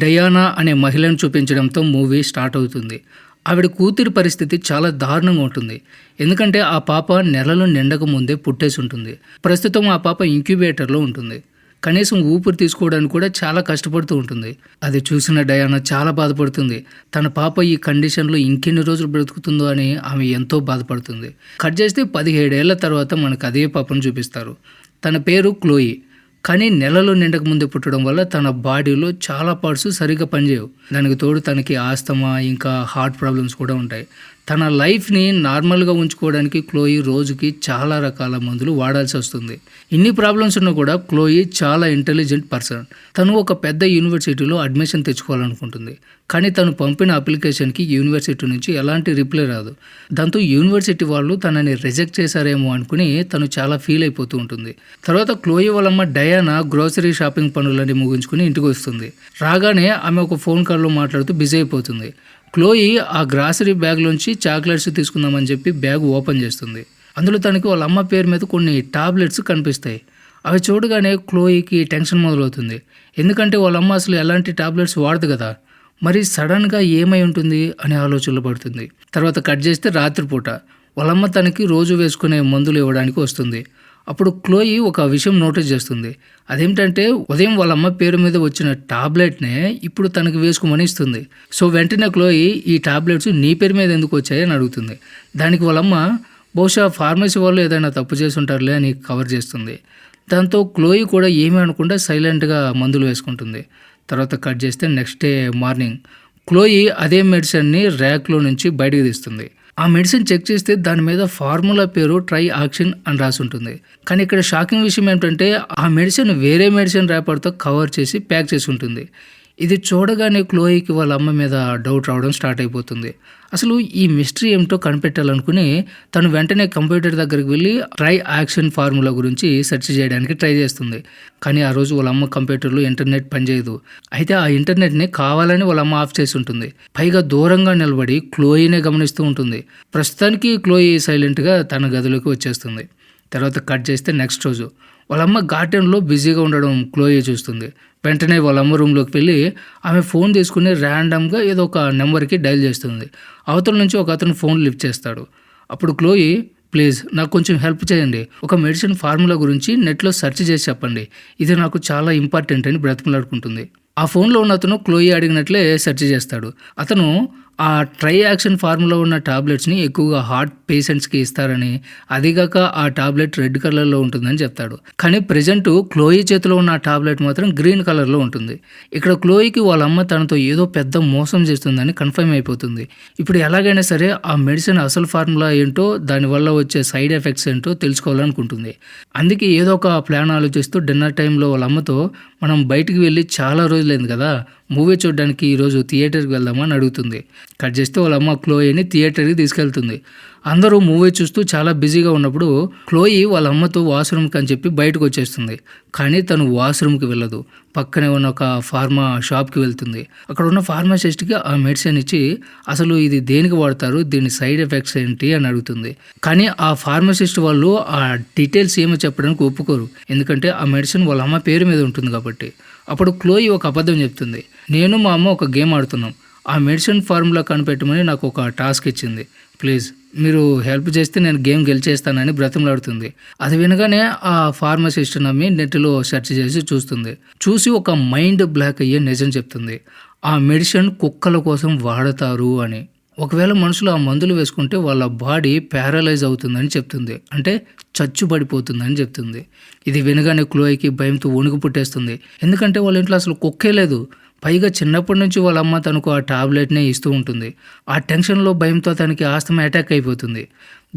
Diana అనే మహిళను చూపించడంతో movie start అవుతుంది. ఆవిడ కూతురి పరిస్థితి చాలా దారుణంగా ఉంటుంది. ఎందుకంటే ఆ పాప నెలలు నిండక ముందే పుట్టేసి ఉంటుంది. ప్రస్తుతం ఆ పాప ఇంక్యుబేటర్లో ఉంటుంది. కనీసం ఊపిరి తీసుకోవడానికి కూడా చాలా కష్టపడుతూ ఉంటుంది. అది చూసిన డయానా చాలా బాధపడుతుంది. తన పాప ఈ కండిషన్లో ఇంకెన్ని రోజులు బ్రతుకుతుందో అని ఆమె ఎంతో బాధపడుతుంది. కట్ చేస్తే 17 ఏళ్ల తర్వాత మనకు అదే పాపను చూపిస్తారు. తన పేరు క్లోయి. కానీ నెలలు నిండక ముందే పుట్టడం వల్ల తన బాడీలో చాలా పార్ట్స్ సరిగ్గా పనిచేయవు. దానికి తోడు తనకి ఆస్తమా ఇంకా హార్ట్ ప్రాబ్లమ్స్ కూడా ఉంటాయి. తన లైఫ్ని నార్మల్గా ఉంచుకోవడానికి క్లోయి రోజుకి చాలా రకాల మందులు వాడాల్సి వస్తుంది. ఇన్ని ప్రాబ్లమ్స్ ఉన్నా కూడా క్లోయి చాలా ఇంటెలిజెంట్ పర్సన్. తను ఒక పెద్ద యూనివర్సిటీలో అడ్మిషన్ తెచ్చుకోవాలనుకుంటుంది. కానీ తను పంపిన అప్లికేషన్కి యూనివర్సిటీ నుంచి ఎలాంటి రిప్లై రాదు. దాంతో యూనివర్సిటీ వాళ్ళు తనని రిజెక్ట్ చేశారేమో అనుకుని తను చాలా ఫీల్ అయిపోతూ ఉంటుంది. తర్వాత క్లోయి వాళ్ళమ్మ డయానా గ్రోసరీ షాపింగ్ పనులన్నీ ముగించుకుని ఇంటికి వస్తుంది. రాగానే ఆమె ఒక ఫోన్ కాల్లో మాట్లాడుతూ బిజీ అయిపోతుంది. క్లోయి ఆ గ్రాసరీ బ్యాగ్లోంచి చాక్లెట్స్ తీసుకుందామని చెప్పి బ్యాగ్ ఓపెన్ చేస్తుంది. అందులో తనకి వాళ్ళ అమ్మ పేరు మీద కొన్ని టాబ్లెట్స్ కనిపిస్తాయి. అవి చూడగానే క్లోయికి టెన్షన్ మొదలవుతుంది. ఎందుకంటే వాళ్ళ అమ్మ అసలు ఎలాంటి టాబ్లెట్స్ వాడదు కదా, మరి సడన్గా ఏమై ఉంటుంది అనే ఆలోచనలో పడుతుంది. తర్వాత కట్ చేస్తే రాత్రిపూట వాళ్ళమ్మ తనకి రోజు వేసుకునే మందులు ఇవ్వడానికి వస్తుంది. అప్పుడు క్లోయి ఒక విషయం నోటీస్ చేస్తుంది. అదేమిటంటే ఉదయం వాళ్ళ అమ్మ పేరు మీద వచ్చిన టాబ్లెట్నే ఇప్పుడు తనకి వేసుకోమని ఇస్తుంది. సో వెంటనే క్లోయి ఈ టాబ్లెట్స్ నీ పేరు మీద ఎందుకు వచ్చాయని అడుగుతుంది. దానికి వాళ్ళమ్మ బహుశా ఫార్మసీ వాళ్ళు ఏదైనా తప్పు చేసి ఉంటారులే అని కవర్ చేస్తుంది. దాంతో క్లోయి కూడా ఏమీ అనకుండా సైలెంట్గా మందులు వేసుకుంటుంది. తర్వాత కట్ చేస్తే నెక్స్ట్ డే మార్నింగ్ క్లోయి అదే మెడిసిన్ని ర్యాక్లో నుంచి బయటకు తీస్తుంది. ఆ మెడిసిన్ చెక్ చేస్తే దాని మీద ఫార్ములా పేరు ట్రై ఆక్సిన్ అని రాసి ఉంటుంది. కానీ ఇక్కడ షాకింగ్ విషయం ఏమిటంటే ఆ మెడిసిన్ వేరే మెడిసిన్ ర్యాపర్తో కవర్ చేసి ప్యాక్ చేసి ఉంటుంది. ఇది చూడగానే క్లోయికి వాళ్ళ అమ్మ మీద డౌట్ రావడం స్టార్ట్ అయిపోతుంది. అసలు ఈ మిస్టరీ ఏమిటో కనిపెట్టాలనుకుని తను వెంటనే కంప్యూటర్ దగ్గరికి వెళ్ళి ట్రై యాక్షన్ ఫార్ములా గురించి సెర్చ్ చేయడానికి ట్రై చేస్తుంది. కానీ ఆ రోజు వాళ్ళ అమ్మ కంప్యూటర్లో ఇంటర్నెట్ పనిచేయదు. అయితే ఆ ఇంటర్నెట్ని కావాలని వాళ్ళ అమ్మ ఆఫ్ చేసి ఉంటుంది. పైగా దూరంగా నిలబడి క్లోయినే గమనిస్తూ ఉంటుంది. ప్రస్తుతానికి క్లోయి సైలెంట్గా తన గదిలోకి వచ్చేస్తుంది. తర్వాత కట్ చేస్తే నెక్స్ట్ రోజు వాళ్ళమ్మ గార్డెన్లో బిజీగా ఉండడం క్లోయి చూస్తుంది. వెంటనే వాళ్ళ అమ్మ రూమ్లోకి వెళ్ళి ఆమె ఫోన్ తీసుకుని ర్యాండమ్గా ఏదో ఒక నెంబర్కి డైల్ చేస్తుంది. అవతల నుంచి ఒక అతను ఫోన్ లిఫ్ట్ చేస్తాడు. అప్పుడు క్లోయి, ప్లీజ్ నాకు కొంచెం హెల్ప్ చేయండి, ఒక మెడిసిన్ ఫార్ములా గురించి నెట్లో సెర్చ్ చేసి చెప్పండి, ఇది నాకు చాలా ఇంపార్టెంట్ అని బ్రతిమలాడుకుంటుంది. ఆ ఫోన్లో ఉన్న అతను క్లోయి అడిగినట్లే సెర్చ్ చేస్తాడు. అతను ఆ ట్రై యాక్షన్ ఫార్ములా ఉన్న టాబ్లెట్స్ని ఎక్కువగా హార్ట్ పేషెంట్స్కి ఇస్తారని, అదిగాక ఆ టాబ్లెట్ రెడ్ కలర్లో ఉంటుందని చెప్తాడు. కానీ ప్రజెంట్ క్లోయి చేతిలో ఉన్న ఆ టాబ్లెట్ మాత్రం గ్రీన్ కలర్లో ఉంటుంది. ఇక్కడ క్లోయికి వాళ్ళ అమ్మ తనతో ఏదో పెద్ద మోసం చేస్తుందని కన్ఫర్మ్ అయిపోతుంది. ఇప్పుడు ఎలాగైనా సరే ఆ మెడిసిన్ అసలు ఫార్ములా ఏంటో, దానివల్ల వచ్చే సైడ్ ఎఫెక్ట్స్ ఏంటో తెలుసుకోవాలనుకుంటుంది. అందుకే ఏదో ఒక ప్లాన్ ఆలోచిస్తూ డిన్నర్ టైంలో వాళ్ళ అమ్మతో, మనం బయటికి వెళ్ళి చాలా రోజులైంది కదా, మూవీ చూడడానికి ఈరోజు థియేటర్కి వెళ్దామని అడుగుతుంది. కట్ చేస్తే వాళ్ళ అమ్మ క్లోయిని థియేటర్కి తీసుకెళ్తుంది. అందరూ మూవీ చూస్తూ చాలా బిజీగా ఉన్నప్పుడు క్లోయి వాళ్ళ అమ్మతో వాష్రూమ్కి అని చెప్పి బయటకు వచ్చేస్తుంది. కానీ తను వాష్రూమ్కి వెళ్ళదు. పక్కనే ఉన్న ఒక ఫార్మా షాప్కి వెళ్తుంది. అక్కడ ఉన్న ఫార్మసిస్ట్కి ఆ మెడిసిన్ ఇచ్చి అసలు ఇది దేనికి వాడతారు, దీని సైడ్ ఎఫెక్ట్స్ ఏంటి అని అడుగుతుంది. కానీ ఆ ఫార్మసిస్ట్ వాళ్ళు ఆ డీటెయిల్స్ ఏమో చెప్పడానికి ఒప్పుకోరు. ఎందుకంటే ఆ మెడిసిన్ వాళ్ళ అమ్మ పేరు మీద ఉంటుంది కాబట్టి. అప్పుడు క్లోయి ఒక అబద్ధం చెప్తుంది. నేను మా అమ్మ ఒక గేమ్ ఆడుతున్నాం, ఆ మెడిసిన్ ఫార్ములా కనిపెట్టమని నాకు ఒక టాస్క్ ఇచ్చింది, ప్లీజ్ మీరు హెల్ప్ చేస్తే నేను గేమ్ గెలిచేస్తానని బ్రతిమలాడుతుంది. అది వినగానే ఆ ఫార్మసిస్ట్ నమ్మి నెట్లో సెర్చ్ చేసి చూసి ఒక మైండ్ బ్లాక్ అయ్యే నిజం చెప్తుంది. ఆ మెడిసిన్ కుక్కల కోసం వాడతారు అని. ఒకవేళ మనుషులు ఆ మందులు వేసుకుంటే వాళ్ళ బాడీ ప్యారలైజ్ అవుతుందని చెప్తుంది. అంటే చచ్చుబడిపోతుందని చెప్తుంది. ఇది వినగానే క్లోయికి భయంతో వణుకు పుట్టేస్తుంది. ఎందుకంటే వాళ్ళ ఇంట్లో అసలు కుక్కే లేదు. పైగా చిన్నప్పటి నుంచి వాళ్ళ అమ్మ తనకు ఆ టాబ్లెట్నే ఇస్తూ ఉంటుంది. ఆ టెన్షన్లో భయంతో తనకి ఆస్తమా అటాక్ అయిపోతుంది.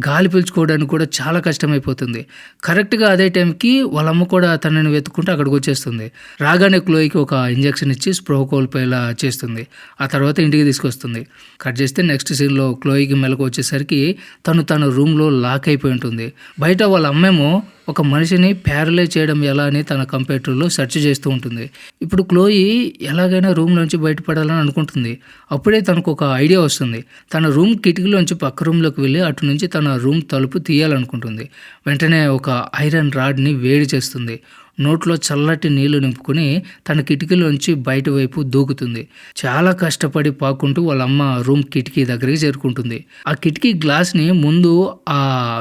గాలి పీల్చుకోవడానికి కూడా చాలా కష్టమైపోతుంది. కరెక్ట్గా అదే టైంకి వాళ్ళ అమ్మ కూడా తనని వెతుక్కుంటూ అక్కడికి వచ్చేస్తుంది. రాగానే క్లోయికి ఒక ఇంజెక్షన్ ఇచ్చి స్పృహ కోల్పోయేలా చేస్తుంది. ఆ తర్వాత ఇంటికి తీసుకొస్తుంది. కట్ చేస్తే నెక్స్ట్ సీన్లో క్లోయికి మెలకు వచ్చేసరికి తన రూమ్లో లాక్ అయిపోయి ఉంటుంది. బయట వాళ్ళ అమ్మేమో ఒక మనిషిని ప్యారలైజ్ చేయడం ఎలా అని తన కంప్యూటర్లో సెర్చ్ చేస్తూ ఉంటుంది. ఇప్పుడు క్లోయి ఎలాగైనా రూమ్ నుంచి బయటపడాలని అనుకుంటుంది. అప్పుడే తనకు ఒక ఐడియా వస్తుంది. తన రూమ్ కిటికీలోంచి పక్క రూమ్లోకి వెళ్ళి అటు నుంచి తన రూమ్ తలుపు తీయాలనుకుంటుంది. వెంటనే ఒక ఐరన్ రాడ్ని వేడి చేస్తుంది. నోట్లో చల్లటి నీళ్లు నింపుకొని తన కిటికీలోంచి బయట వైపు దూకుతుంది. చాలా కష్టపడి పాక్కుంటూ వాళ్ళ అమ్మ రూమ్ కిటికీ దగ్గరికి చేరుకుంటుంది. ఆ కిటికీ గ్లాస్ని ముందు ఆ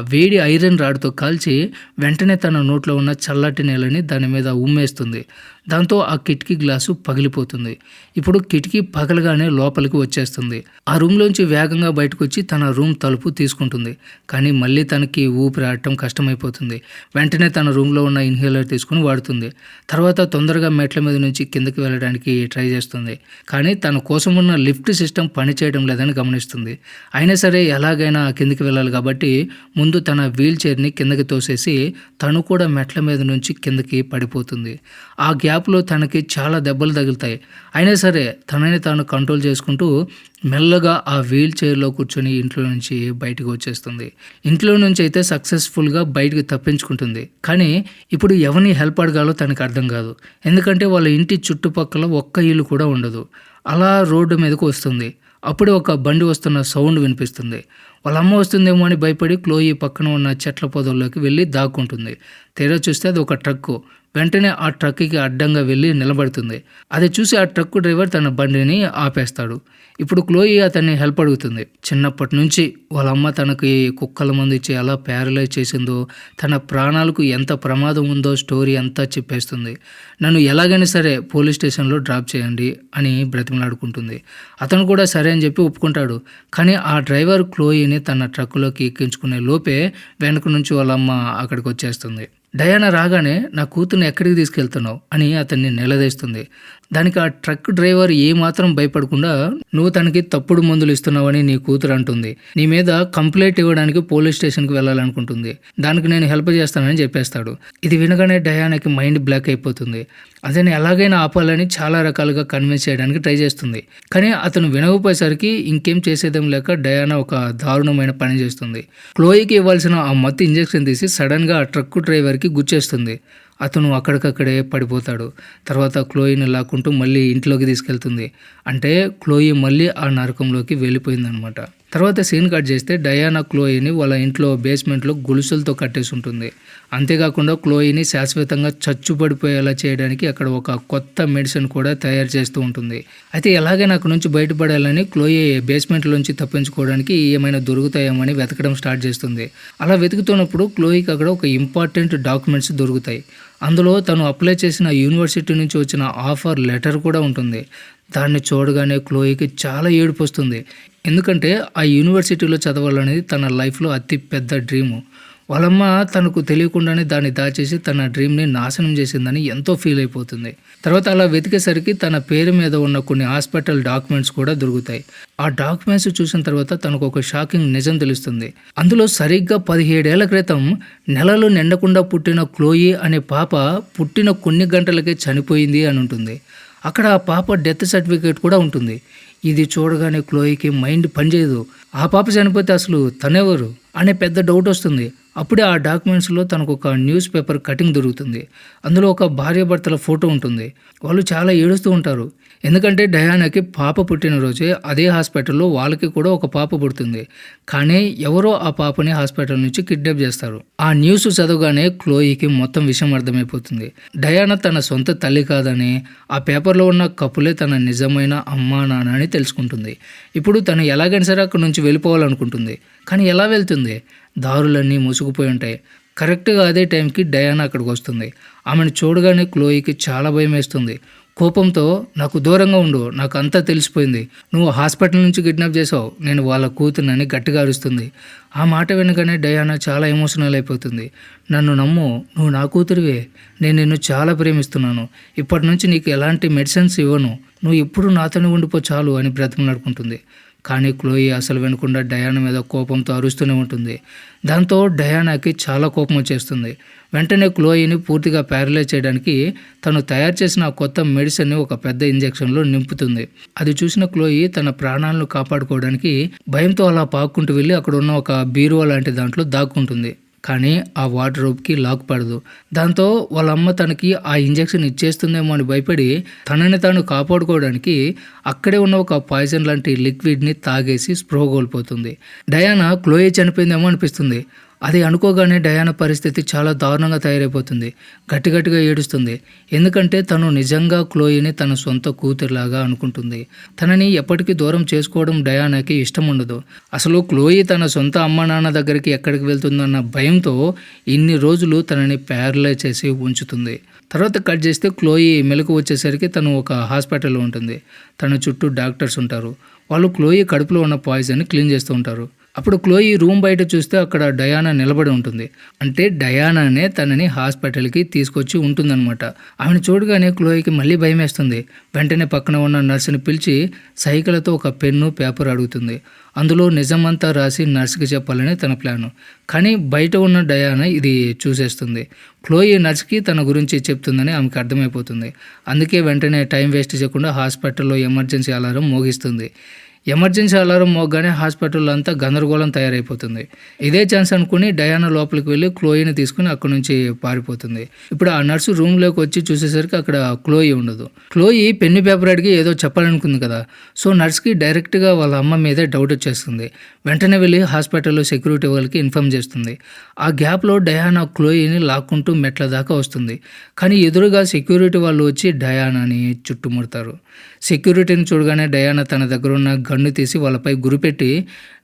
వేడి ఐరన్ రాడ్తో కాల్చి వెంటనే తన నోట్లో ఉన్న చల్లటి నీళ్ళని దాని మీద ఉమ్మేస్తుంది. దాంతో ఆ కిటికీ గ్లాసు పగిలిపోతుంది. ఇప్పుడు కిటికీ పగలగానే లోపలికి వచ్చేస్తుంది. ఆ రూమ్లోంచి వేగంగా బయటకు వచ్చి తన రూమ్ తలుపు తీసుకుంటుంది. కానీ మళ్ళీ తనకి ఊపిరాడటం కష్టమైపోతుంది. వెంటనే తన రూమ్లో ఉన్న ఇన్హేలర్ తీసుకుని వాడుతుంది. తర్వాత తొందరగా మెట్ల మీద నుంచి కిందకి వెళ్ళడానికి ట్రై చేస్తుంది. కానీ తన కోసం ఉన్న లిఫ్ట్ సిస్టమ్ పనిచేయడం లేదని గమనిస్తుంది. అయినా సరే ఎలాగైనా కిందకి వెళ్ళాలి కాబట్టి ముందు తన వీల్ చైర్ని కిందకి తోసేసి తను కూడా మెట్ల మీద నుంచి కిందకి పడిపోతుంది. ఆ గ్యాప్లో తనకి చాలా దెబ్బలు తగులుతాయి. అయినా సరే తనని తాను కంట్రోల్ చేసుకుంటూ మెల్లగా ఆ వీల్ చైర్లో కూర్చొని ఇంట్లో నుంచి బయటకు వచ్చేస్తుంది. ఇంట్లో నుంచి అయితే సక్సెస్ఫుల్గా బయటకు తప్పించుకుంటుంది. కానీ ఇప్పుడు ఎవరిని హెల్ప్ అడగాలో తనకు అర్థం కాదు. ఎందుకంటే వాళ్ళ ఇంటి చుట్టుపక్కల ఒక్క ఇల్లు కూడా ఉండదు. అలా రోడ్డు మీదకు వస్తుంది. అప్పుడే ఒక బండి వస్తున్న సౌండ్ వినిపిస్తుంది. వాళ్ళ అమ్మ వస్తుందేమో అని భయపడి క్లోయి పక్కన ఉన్న చెట్ల పొదల్లోకి వెళ్ళి దాక్కుంటుంది. తీరా చూస్తే అది ఒక ట్రక్కు. వెంటనే ఆ ట్రక్కి అడ్డంగా వెళ్ళి నిలబడుతుంది. అది చూసి ఆ ట్రక్ డ్రైవర్ తన బండిని ఆపేస్తాడు. ఇప్పుడు క్లోయి అతన్ని హెల్ప్ అడుగుతుంది. చిన్నప్పటి నుంచి వాళ్ళ అమ్మ తనకి కుక్కల మందు ఇచ్చి ఎలా ప్యారలైజ్ చేసిందో, తన ప్రాణాలకు ఎంత ప్రమాదం ఉందో స్టోరీ అంతా చెప్పేస్తుంది. నన్ను ఎలాగైనా సరే పోలీస్ స్టేషన్లో డ్రాప్ చేయండి అని బ్రతిమలాడుకుంటుంది. అతను కూడా సరే అని చెప్పి ఒప్పుకుంటాడు. కానీ ఆ డ్రైవర్ క్లోయిని తన ట్రక్కులోకి ఎక్కించుకునే లోపే వెనక నుంచి వాళ్ళ అమ్మ అక్కడికి వచ్చేస్తుంది. డయానా రాగానే నా కూతుర్ని ఎక్కడికి తీసుకెళ్తున్నావు అని అతన్ని నిలదీస్తుంది. దానికి ఆ ట్రక్ డ్రైవర్ ఏమాత్రం భయపడకుండా నువ్వు తనకి తప్పుడు మందులు ఇస్తున్నావని నీ కూతురు అంటుంది. నీ మీద కంప్లైంట్ ఇవ్వడానికి పోలీస్ స్టేషన్కి వెళ్ళాలనుకుంటుంది. దానికి నేను హెల్ప్ చేస్తానని చెప్పేస్తాడు. ఇది వినగానే డయానాకి మైండ్ బ్లాక్ అయిపోతుంది. అతన్ని ఎలాగైనా ఆపాలని చాలా రకాలుగా కన్విన్స్ చేయడానికి ట్రై చేస్తుంది. కానీ అతను వినకపోయేసరికి ఇంకేం చేసేదేం లేక డయానా ఒక దారుణమైన పని చేస్తుంది. క్లోయికి ఇవ్వాల్సిన ఆ మత్తు ఇంజెక్షన్ తీసి సడన్గా ఆ ట్రక్ డ్రైవర్కి గుచ్చేస్తుంది. అతను అక్కడికక్కడే పడిపోతాడు. తర్వాత క్లోయిని లాక్కుంటూ మళ్ళీ ఇంట్లోకి తీసుకెళ్తుంది. అంటే క్లోయి మళ్ళీ ఆ నరకంలోకి వెళ్ళిపోయిందనమాట. తర్వాత సీన్ కట్ చేస్తే డయానా క్లోయిని వాళ్ళ ఇంట్లో బేస్మెంట్లో గొలుసులతో కట్టేసి ఉంటుంది. అంతేకాకుండా క్లోయిని శాశ్వతంగా చచ్చుపడిపోయేలా చేయడానికి అక్కడ ఒక కొత్త మెడిసిన్ కూడా తయారు చేస్తూ ఉంటుంది. అయితే ఎలాగైనా అక్కడ నుంచి బయటపడాలని క్లోయి బేస్మెంట్లోంచి తప్పించుకోవడానికి ఏమైనా దొరుకుతాయేమని వెతకడం స్టార్ట్ చేస్తుంది. అలా వెతుకుతున్నప్పుడు క్లోయికి అక్కడ ఒక ఇంపార్టెంట్ డాక్యుమెంట్స్ దొరుకుతాయి. అందులో తను అప్లై చేసిన యూనివర్సిటీ నుంచి వచ్చిన ఆఫర్ లెటర్ కూడా ఉంటుంది. దాన్ని చూడగానే క్లోయికి చాలా ఏడుపు వస్తుంది. ఎందుకంటే ఆ యూనివర్సిటీలో చదవాలనేది తన లైఫ్లో అతి పెద్ద డ్రీము. వాళ్ళమ్మ తనకు తెలియకుండానే దాన్ని దాచేసి తన డ్రీమ్ని నాశనం చేసిందని ఎంతో ఫీల్ అయిపోతుంది. తర్వాత అలా వెతికేసరికి తన పేరు మీద ఉన్న కొన్ని హాస్పిటల్ డాక్యుమెంట్స్ కూడా దొరుకుతాయి. ఆ డాక్యుమెంట్స్ చూసిన తర్వాత తనకు ఒక షాకింగ్ నిజం తెలుస్తుంది. అందులో సరిగ్గా 17 ఏళ్ల క్రితం నెలలు నిండకుండా పుట్టిన క్లోయి అనే పాప పుట్టిన కొన్ని గంటలకే చనిపోయింది అని ఉంటుంది. అక్కడ ఆ పాప డెత్ సర్టిఫికేట్ కూడా ఉంటుంది. ఇది చూడగానే క్లోయికి మైండ్ పనిచేయదు. ఆ పాప చనిపోతే అసలు తనెవరు అనే పెద్ద డౌట్ వస్తుంది. అప్పుడే ఆ డాక్యుమెంట్స్లో తనకు ఒక న్యూస్ పేపర్ కటింగ్ దొరుకుతుంది. అందులో ఒక భార్యాభర్తల ఫోటో ఉంటుంది. వాళ్ళు చాలా ఏడుస్తూ ఉంటారు. ఎందుకంటే డయానాకి పాప పుట్టినరోజే అదే హాస్పిటల్లో వాళ్ళకి కూడా ఒక పాప పుడుతుంది. కానీ ఎవరో ఆ పాపని హాస్పిటల్ నుంచి కిడ్నాప్ చేస్తారు. ఆ న్యూస్ చదవగానే క్లోయికి మొత్తం విషయం అర్థమైపోతుంది. డయానా తన సొంత తల్లి కాదని, ఆ పేపర్లో ఉన్న కప్పులే తన నిజమైన అమ్మా నాన్న అని తెలుసుకుంటుంది. ఇప్పుడు తను ఎలాగైనా సరే అక్కడి నుంచి వెళ్ళిపోవాలనుకుంటుంది. కానీ ఎలా వెళ్తుంది? దారులన్నీ మూసుకుపోయి ఉంటాయి. కరెక్ట్గా అదే టైంకి డయానా అక్కడికి వస్తుంది. ఆమెను చూడగానే క్లోయికి చాలా భయం వేస్తుంది. కోపంతో నాకు దూరంగా ఉండు, నాకు అంతా తెలిసిపోయింది, నువ్వు హాస్పిటల్ నుంచి కిడ్నాప్ చేసావు, నేను వాళ్ళ కూతుర్నని గట్టిగా అరుస్తుంది. ఆ మాట వినగానే డయానా చాలా ఎమోషనల్ అయిపోతుంది. నన్ను నమ్ము, నువ్వు నా కూతురివే, నేను నిన్ను చాలా ప్రేమిస్తున్నాను, ఇప్పటి నుంచి నీకు ఎలాంటి మెడిసిన్స్ ఇవ్వను, నువ్వు ఎప్పుడు నాతోనే ఉండిపో చాలు అని బ్రతిమలాడుకుంటుంది. కానీ క్లోయి అసలు వినకుండా డయానా మీద కోపంతో అరుస్తూనే ఉంటుంది. దాంతో డయానాకి చాలా కోపం వచ్చేస్తుంది. వెంటనే క్లోయిని పూర్తిగా ప్యారలైజ్ చేయడానికి తను తయారు చేసిన కొత్త మెడిసిన్ని ఒక పెద్ద ఇంజెక్షన్లో నింపుతుంది. అది చూసిన క్లోయి తన ప్రాణాలను కాపాడుకోవడానికి భయంతో అలా పాక్కుంటూ వెళ్ళి అక్కడ ఉన్న ఒక బీరువా లాంటి దాంట్లో దాక్కుంటుంది. కానీ ఆ వార్డ్రోబ్కి లాక్ పడదు. దాంతో వాళ్ళ అమ్మ తనకి ఆ ఇంజెక్షన్ ఇచ్చేస్తుందేమో అని భయపడి తనని తాను కాపాడుకోవడానికి అక్కడే ఉన్న ఒక పాయిజన్ లాంటి లిక్విడ్ని తాగేసి స్ప్రో కోల్పోతుంది. డయానా క్లోయి చనిపోయిందేమో అనిపిస్తుంది. అది అనుకోగానే డయానా పరిస్థితి చాలా దారుణంగా తయారైపోతుంది. గట్టిగా ఏడుస్తుంది. ఎందుకంటే తను నిజంగా క్లోయిని తన సొంత కూతురులాగా అనుకుంటుంది. తనని ఎప్పటికీ దూరం చేసుకోవడం డయానాకి ఇష్టం ఉండదు. అసలు క్లోయి తన సొంత అమ్మ నాన్న దగ్గరికి ఎక్కడికి వెళ్తుందన్న భయంతో ఇన్ని రోజులు తనని ప్యారలైజ్ చేసి ఉంచుతుంది. తర్వాత కట్ చేస్తే క్లోయి మెలకు వచ్చేసరికి తను ఒక హాస్పిటల్లో ఉంటుంది. తన చుట్టూ డాక్టర్స్ ఉంటారు. వాళ్ళు క్లోయి కడుపులో ఉన్న పాయిజన్ని క్లీన్ చేస్తూ ఉంటారు. అప్పుడు క్లోయి రూమ్ బయట చూస్తే అక్కడ డయానా నిలబడి ఉంటుంది. అంటే డయానానే తనని హాస్పిటల్కి తీసుకొచ్చి ఉంటుందన్నమాట. ఆమెను చూడగానే క్లోయికి మళ్ళీ భయం వేస్తుంది. వెంటనే పక్కన ఉన్న నర్సుని పిలిచి సైకిల్తో ఒక పెన్ను పేపర్ అడుగుతుంది. అందులో నిజమంతా రాసి నర్సుకి చెప్పాలని తన ప్లాను. కానీ బయట ఉన్న డయానా ఇది చూసేస్తుంది. క్లోయి నర్సుకి తన గురించి చెప్తుందని ఆమెకు అర్థమైపోతుంది. అందుకే వెంటనే టైం వేస్ట్ చేయకుండా హాస్పిటల్లో ఎమర్జెన్సీ అలారం మోగిస్తుంది. ఎమర్జెన్సీ అలారం మోగగానే హాస్పిటల్లో అంతా గందరగోళం తయారైపోతుంది. ఇదే ఛాన్స్ అనుకుని డయానా లోపలికి వెళ్ళి క్లోయిని తీసుకుని అక్కడి నుంచి పారిపోతుంది. ఇప్పుడు ఆ నర్సు రూమ్లోకి వచ్చి చూసేసరికి అక్కడ క్లోయి ఉండదు. క్లోయి పెన్ను పేపర్ అడిగి ఏదో చెప్పాలనుకుంది కదా, సో నర్స్కి డైరెక్ట్గా వాళ్ళ అమ్మ మీదే డౌట్ వచ్చేస్తుంది. వెంటనే వెళ్ళి హాస్పిటల్లో సెక్యూరిటీ వాళ్ళకి ఇన్ఫార్మ్ చేస్తుంది. ఆ గ్యాప్లో డయానా క్లోయిని లాక్కుంటూ మెట్ల దాకా వస్తుంది. కానీ ఎదురుగా సెక్యూరిటీ వాళ్ళు వచ్చి డయానాని చుట్టుముడతారు. సెక్యూరిటీని చూడగానే డయానా తన దగ్గర ఉన్న గన్ను తీసి వాళ్ళపై గురిపెట్టి,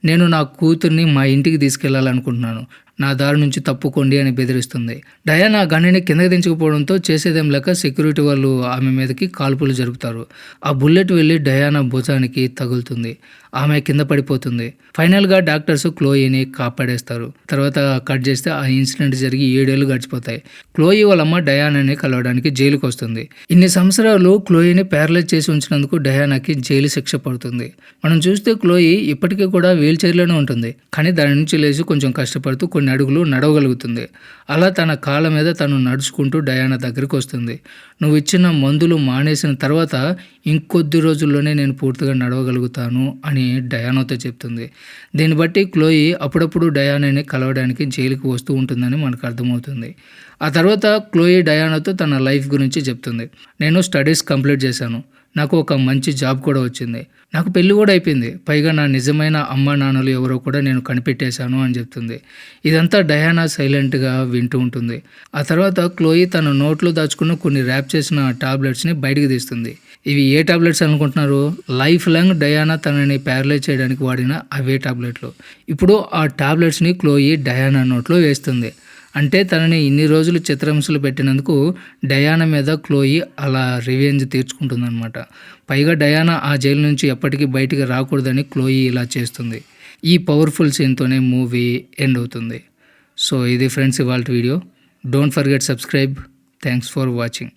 నేను నా కూతుర్ని మా ఇంటికి తీసుకెళ్లాలనుకుంటున్నాను, నా దారి నుంచి తప్పుకోండి అని బెదిరిస్తుంది. డయానా గన్నుని కిందకి దించకపోవడంతో చేసేదేం లేక సెక్యూరిటీ వాళ్ళు ఆమె మీదకి కాల్పులు జరుపుతారు. ఆ బుల్లెట్ వెళ్ళి డయానా భుజానికి తగులుతుంది. ఆమె కింద పడిపోతుంది. ఫైనల్గా డాక్టర్స్ క్లోయిని కాపాడేస్తారు. తర్వాత కట్ చేస్తే ఆ ఇన్సిడెంట్ జరిగి 7 ఏళ్ళు గడిచిపోతాయి. క్లోయి వాళ్ళమ్మ డయానాని కలవడానికి జైలుకి వస్తుంది. ఇన్ని సంవత్సరాలు క్లోయిని ప్యారలైజ్ చేసి ఉంచినందుకు డయానాకి జైలు శిక్ష పడుతుంది. మనం చూస్తే క్లోయి ఇప్పటికీ కూడా వీల్ చైర్లోనే ఉంటుంది. కానీ దాని నుంచి లేచి కొంచెం కష్టపడుతూ కొన్ని అడుగులు నడవగలుగుతుంది. అలా తన కాళ్ళ మీద తను నడుచుకుంటూ డయానా దగ్గరికి వస్తుంది. నువ్వు ఇచ్చిన మందులు మానేసిన తర్వాత ఇంకొద్ది రోజుల్లోనే నేను పూర్తిగా నడవగలుగుతాను అని డయానాతో చెప్తుంది. దీన్ని బట్టి క్లోయి అప్పుడప్పుడు డయానాని కలవడానికి జైలుకి వస్తూ ఉంటుందని మనకు అర్థమవుతుంది. ఆ తర్వాత క్లోయి డయానాతో తన లైఫ్ గురించి చెప్తుంది. నేను స్టడీస్ కంప్లీట్ చేశాను. నాకు ఒక మంచి జాబ్ కూడా వచ్చింది. నాకు పెళ్లి కూడా అయిపోయింది. పైగా నా నిజమైన అమ్మ నాన్నలు ఎవరో కూడా నేను కనిపెట్టేశాను అని చెప్తుంది. ఇదంతా డయానా సైలెంట్గా వింటూ ఉంటుంది. ఆ తర్వాత క్లోయి తన నోట్లో దాచుకున్న కొన్ని ర్యాప్ చేసిన టాబ్లెట్స్ని బయటికి తీస్తుంది. ఇవి ఏ టాబ్లెట్స్ అనుకుంటున్నారు? లైఫ్ లాంగ్ డయానా తనని ప్యారలైజ్ చేయడానికి వాడిన అవే టాబ్లెట్లు. ఇప్పుడు ఆ టాబ్లెట్స్ని క్లోయి డయానా నోట్లో వేస్తుంది. అంటే తనని ఇన్ని రోజులు చిత్రహింసలు పెట్టినందుకు డయానా మీద క్లోయి అలా రివెంజ్ తీర్చుకుంటుందన్నమాట. పైగా డయానా ఆ జైలు నుంచి ఎప్పటికీ బయటికి రాకూడదని క్లోయి ఇలా చేస్తుంది. ఈ పవర్ఫుల్ సీన్తోనే మూవీ ఎండ్ అవుతుంది. సో ఇది ఫ్రెండ్స్ ఇవాళ video. Don't forget subscribe. Thanks for watching.